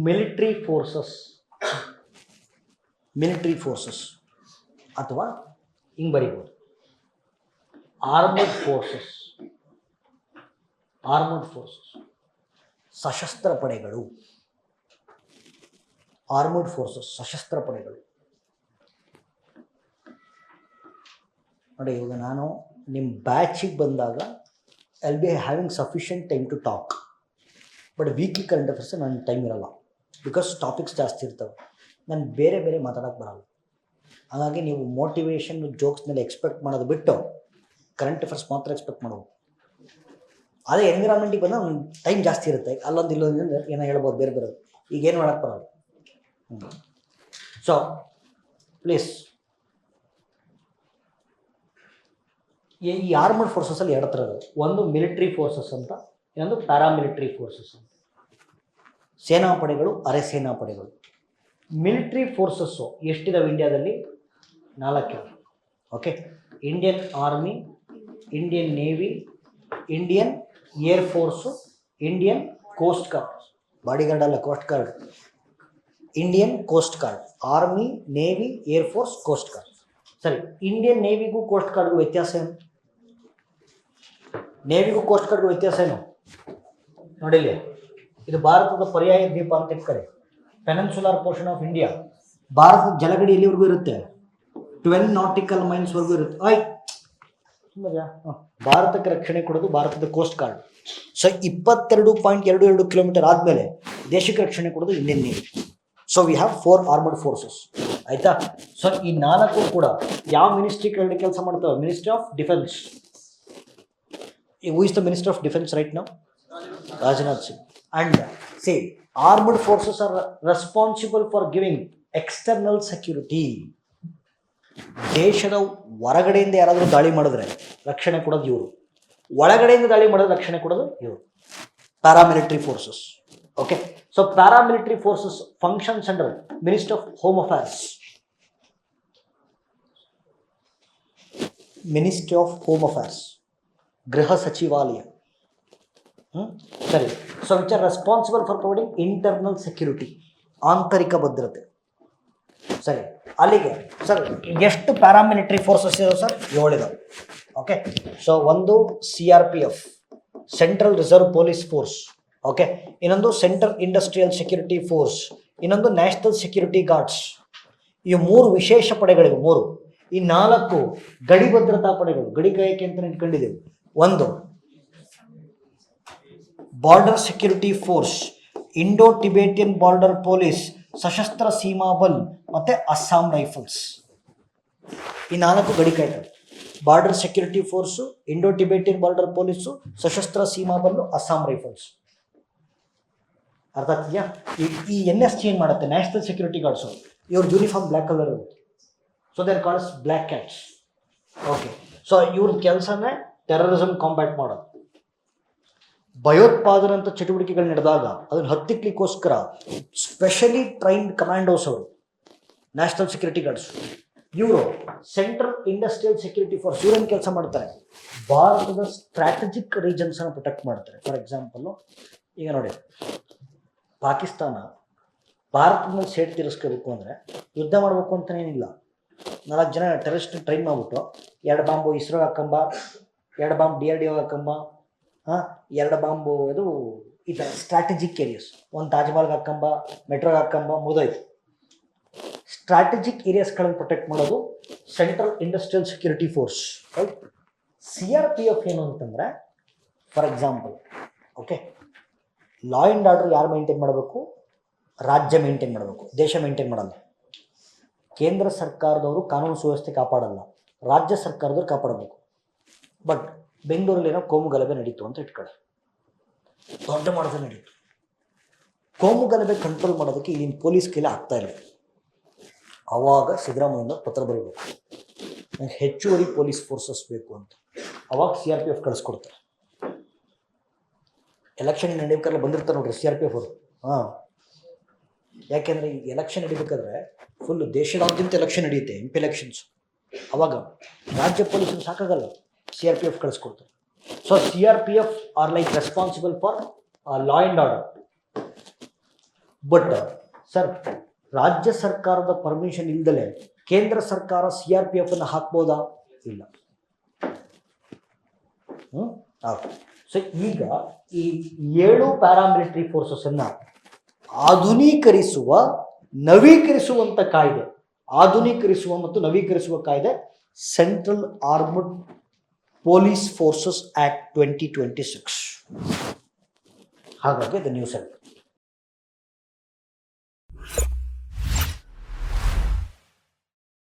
Military forces ಅಥವಾ ಹಿಂಗೆ ಬರೀಬೋದು armed forces ಸಶಸ್ತ್ರ ಪಡೆಗಳು. ಆರ್ಮಡ್ ಫೋರ್ಸಸ್ ಸಶಸ್ತ್ರ ಪಡೆಗಳು. ನೋಡಿ, ಇವಾಗ ನಾನು ನಿಮ್ಮ ಬ್ಯಾಚಿಗೆ ಬಂದಾಗ I be having sufficient time to talk. But weekly current affairs ನನ್ನ ಟೈಮ್ ಇರಲ್ಲ, ಬಿಕಾಸ್ ಟಾಪಿಕ್ಸ್ ಜಾಸ್ತಿ ಇರ್ತವೆ. ನಾನು ಬೇರೆ ಮಾತಾಡೋಕ್ಕೆ ಬರಲ್ಲ. ಹಾಗಾಗಿ ನೀವು ಮೋಟಿವೇಶನ್ ಜೋಕ್ಸ್ನಲ್ಲಿ ಎಕ್ಸ್ಪೆಕ್ಟ್ ಮಾಡೋದು ಬಿಟ್ಟು ಕರೆಂಟ್ ಅಫೇರ್ಸ್ ಮಾತ್ರ ಎಕ್ಸ್ಪೆಕ್ಟ್ ಮಾಡೋದು. ಅದೇ ಎನ್ವಿರಾನ್ಮೆಂಟಿಗೆ ಬಂದಾಗ ಒಂದು ಟೈಮ್ ಜಾಸ್ತಿ ಇರುತ್ತೆ. ಅಲ್ಲೊಂದು ಇಲ್ಲೊಂದು ಏನೋ ಹೇಳ್ಬೋದು ಬೇರೆ. ಈಗೇನು ಮಾಡೋಕ್ಕೆ ಬರೋದು. ಸೊ ಪ್ಲೀಸ್, ಈ ಆರ್ಮಡ್ ಫೋರ್ಸಸಲ್ಲಿ ಎರಡು ಥರದ್ದು. ಒಂದು ಮಿಲಿಟ್ರಿ ಫೋರ್ಸಸ್ ಅಂತ, ಇನ್ನೊಂದು ಪ್ಯಾರಾಮಿಲಿಟ್ರಿ ಫೋರ್ಸಸ್ ಅಂತ. ಸೇನಾಪಡೆಗಳು, ಅರೆ ಸೇನಾಪಡೆಗಳು. ಮಿಲಿಟ್ರಿ ಫೋರ್ಸಸ್ಸು ಎಷ್ಟಿದಾವೆ ಇಂಡಿಯಾದಲ್ಲಿ? 4. Okay, Indian army, Indian navy, Indian air force, Indian coast guard. Bodyguard ಅಲ್ಲ, coast guard. Indian coast guard. Army, navy, air force, coast guard. ಸರಿ, ಇಂಡಿಯನ್ ನೇವಿಗೂ ಕೋಸ್ಟ್ ಗಾರ್ಡ್ಗೂ ವ್ಯತ್ಯಾಸ ಏನು? ನೇವಿಗೂ ಕೋಸ್ಟ್ ಗಾರ್ಡ್ಗೂ ವ್ಯತ್ಯಾಸ ಏನು ನೋಡಿಲ್ಲಿ. ಇದು ಭಾರತದ ಪರ್ಯಾಯ ದ್ವೀಪ ಅಂತ ಇಟ್ಕೊಳ್ಳಿ. Peninsular portion of India. ಭಾರತದ ಜಲಗಡಿ ಎಲ್ಲಿವರೆಗೂ ಇರುತ್ತೆ? 12 ನಾಟಿಕಲ್ ಮೈಲ್ಸ್ವರೆಗೂ ಇರುತ್ತೆ. ಭಾರತಕ್ಕೆ ರಕ್ಷಣೆ ಕೊಡೋದು ಭಾರತದ ಕೋಸ್ಟ್ ಗಾರ್ಡ್. ಸೊ 22.22 ಕಿಲೋಮೀಟರ್ ಆದಮೇಲೆ ದೇಶಕ್ಕೆ ರಕ್ಷಣೆ ಕೊಡೋದು Indian navy. So we have 4 armed forces. ಆಯಿತಾ? ಸೊ ಈ 4 ಕೂಡ ಯಾವ ಮಿನಿಸ್ಟ್ರಿ ಕೆಳಗಡೆ ಕೆಲಸ ಮಾಡ್ತವೆ? Ministry of defence. Who is the minister of defence right now? Rajnath Singh. And say, armed forces are responsible for giving external security. ದೇಶದ ಹೊರಗಡೆಯಿಂದ ಯಾರಾದರೂ ದಾಳಿ ಮಾಡಿದ್ರೆ ರಕ್ಷಣೆ ಕೊಡೋದು ಇವರು, ಒಳಗಡೆಯಿಂದ ದಾಳಿ ಮಾಡಿದ್ರೆ ರಕ್ಷಣೆ ಕೊಡೋದು ಇವರು. Paramilitary forces. Okay, so paramilitary forces functions under ministry of home affairs. Ministry of home affairs, ಗೃಹ ಸಚಿವಾಲಯ. ಸರಿ. So which are responsible for providing internal security, ಆಂತರಿಕ ಭದ್ರತೆ. ಸರಿ, ಅಲ್ಲಿಗೆ ಸರ್ ಎಷ್ಟು ಪ್ಯಾರಾಮಿಲಿಟರಿ ಫೋರ್ಸಸ್ ಇದಾವೆ ಸರ್? 7 ಇದಾವೆ. ಓಕೆ, ಸೊ ಒಂದು CRPF, central reserve police force. Okay, ಇನ್ನೊಂದು ಸೆಂಟ್ರಲ್ ಇಂಡಸ್ಟ್ರಿಯಲ್ ಸೆಕ್ಯೂರಿಟಿ ಫೋರ್ಸ್, ಇನ್ನೊಂದು ನ್ಯಾಷನಲ್ ಸೆಕ್ಯೂರಿಟಿ ಗಾರ್ಡ್ಸ್. ಈ 3 ವಿಶೇಷ ಪಡೆಗಳಿವೆ. 3. ಈ 4 ಗಡಿ ಭದ್ರತಾ ಪಡೆಗಳು, ಗಡಿ ಕಾಯಕ್ಕೆ ಅಂತ ಇಟ್ಕೊಂಡಿದ್ದೇವೆ. ಒಂದು border security force, Indo Tibetan border police, Sashastra Seema Bal ಮತ್ತು ಅಸ್ಸಾಂ ರೈಫಲ್ಸ್. ಈ 4 ಗಡಿ ಕಾಯ್ತವೆ. Border security force, Indo Tibetan border police, Sashastra Seema Bal, Assam rifles. ಅರ್ಥ ಆಗ್ತಿದೆಯಾ? ಈ NS ಚೇಂಜ್ ಮಾಡುತ್ತೆ, ನ್ಯಾಷನಲ್ ಸೆಕ್ಯೂರಿಟಿ ಗಾರ್ಡ್ಸು. ಇವ್ರ ಯೂನಿಫಾರ್ಮ್ ಬ್ಲ್ಯಾಕ್ ಕಲರ್ ಇರುತ್ತೆ. So there calls black cats. Okay, so ಇವ್ರ ಕೆಲಸನೇ ಟೆರರಿಸಮ್ ಕಾಂಬ್ಯಾಟ್ ಮಾಡೋದು. ಭಯೋತ್ಪಾದನಂತ ಚಟುವಟಿಕೆಗಳು ನಡೆದಾಗ ಅದನ್ನು ಹತ್ತಿಕ್ಲಿಕ್ಕೋಸ್ಕರ ಸ್ಪೆಷಲಿ ಟ್ರೈನ್ಡ್ ಕಮಾಂಡೋಸ್ ಅವರು, ನ್ಯಾಷನಲ್ ಸೆಕ್ಯೂರಿಟಿ ಗಾರ್ಡ್ಸ್. ಇವರು ಸೆಂಟ್ರಲ್ ಇಂಡಸ್ಟ್ರಿಯಲ್ ಸೆಕ್ಯೂರಿಟಿ ಫೋರ್ಸ್. ಇವರೇನು ಕೆಲಸ ಮಾಡ್ತಾರೆ? ಭಾರತದ ಸ್ಟ್ರಾಟಜಿಕ್ ರೀಜನ್ಸನ್ನು ಪ್ರೊಟೆಕ್ಟ್ ಮಾಡ್ತಾರೆ. ಫಾರ್ ಎಕ್ಸಾಂಪಲ್ಲು, ಈಗ ನೋಡಿ, ಪಾಕಿಸ್ತಾನ ಭಾರತದ ಮೇಲೆ ಸೇಡ್ ತೀರಿಸ್ಕೋಬೇಕು ಅಂದರೆ ಯುದ್ಧ ಮಾಡಬೇಕು ಅಂತನೇನಿಲ್ಲ. 4 ಜನ ಟೆರರಿಸ್ಟ್ ಟ್ರೈನ್ ಮಾಡಿಬಿಟ್ಟು 2 ಬಾಂಬು ಇಸ್ರೋ ಹಾಕಂಬ, 2 ಬಾಂಬ್ DRDO ಹಾಕಂಬ, 2 ಬಾಂಬು ಇದು ಈ ಥರ ಸ್ಟ್ರಾಟಜಿಕ್ ಏರಿಯಾಸ್. ಒಂದು ತಾಜ್ಮಹಲ್ಗೆ ಹಾಕಂಬ, ಮೆಟ್ರೋಗೆ ಹಾಕಂಬ, ಮುಗಿದೋಯ್ತು. ಸ್ಟ್ರಾಟಜಿಕ್ ಏರಿಯಾಸ್ಗಳನ್ನು ಪ್ರೊಟೆಕ್ಟ್ ಮಾಡೋದು central industrial security force. Right? CRPF ಏನು ಅಂತಂದರೆ, for example, okay, law and order ಯಾರು ಮೇಂಟೈನ್ ಮಾಡಬೇಕು? ರಾಜ್ಯ ಮೇಂಟೈನ್ ಮಾಡಬೇಕು, ದೇಶ ಮೇಂಟೈನ್ ಮಾಡಲ್ಲ. ಕೇಂದ್ರ ಸರ್ಕಾರದವರು ಕಾನೂನು ಸುವ್ಯವಸ್ಥೆ ಕಾಪಾಡಲ್ಲ, ರಾಜ್ಯ ಸರ್ಕಾರದವ್ರು ಕಾಪಾಡಬೇಕು. ಬಟ್ ಬೆಂಗಳೂರಲ್ಲಿ ಏನೋ ಕೋಮು ಗಲಭೆ ನಡೀತು ಅಂತ ಇಟ್ಕೊಳ್ಳಿ, ದೊಡ್ಡ ಮಾಡೋದು ನಡೀತು. ಕೋಮು ಗಲಭೆ ಕಂಟ್ರೋಲ್ ಮಾಡೋದಕ್ಕೆ ಇಲ್ಲಿನ ಪೊಲೀಸ್ ಕೈಲಿ ಆಗ್ತಾ ಇಲ್ಲ. ಆವಾಗ ಸಿದ್ದರಾಮಯ್ಯ ಪತ್ರ ಬರೀಬೇಕು, ನನಗೆ ಹೆಚ್ಚುವರಿ ಪೊಲೀಸ್ ಫೋರ್ಸಸ್ ಬೇಕು ಅಂತ. ಅವಾಗ CRPF ಕಳಿಸ್ಕೊಡ್ತಾರೆ. ಎಲೆಕ್ಷನ್ ನಡೀಬೇಕಾದ್ರೆ ಬಂದಿರ್ತಾರೆ ನೋಡ್ರಿ CRPF ಅವರು. ಯಾಕೆಂದರೆ ಈ ಎಲೆಕ್ಷನ್ ನಡಿಬೇಕಾದ್ರೆ ಫುಲ್ಲು ದೇಶದಾದ್ಯಂತ ಎಲೆಕ್ಷನ್ ನಡೆಯುತ್ತೆ, MP ಎಲೆಕ್ಷನ್ಸ್. ಅವಾಗ ರಾಜ್ಯ ಪೊಲೀಸರು ಸಾಕಾಗಲ್ಲ, CRPF ಕಳಿಸ್ಕೊಡ್ತಾರೆ. So CRPF are like responsible for law and order. But sir, ರಾಜ್ಯ ಸರ್ಕಾರದ ಪರ್ಮಿಷನ್ ಇಲ್ದಲೆ ಕೇಂದ್ರ ಸರ್ಕಾರ CRPF ಅನ್ನು ಹಾಕ್ಬೋದಾ? ಇಲ್ಲ. ಸೊ ಈಗ ಈ 7 ಪ್ಯಾರಾಮಿಲಿಟರಿ ಫೋರ್ಸಸ್ ಅನ್ನ ನವೀಕರಿಸುವಂತ ಕಾಯ್ದೆ, ಆಧುನೀಕರಿಸುವ ಮತ್ತು ನವೀಕರಿಸುವ ಕಾಯ್ದೆ central armed police forces act 2026. ಹಾಗಾಗಿ ದ ನ್ಯೂ ಸೆಂಟರ್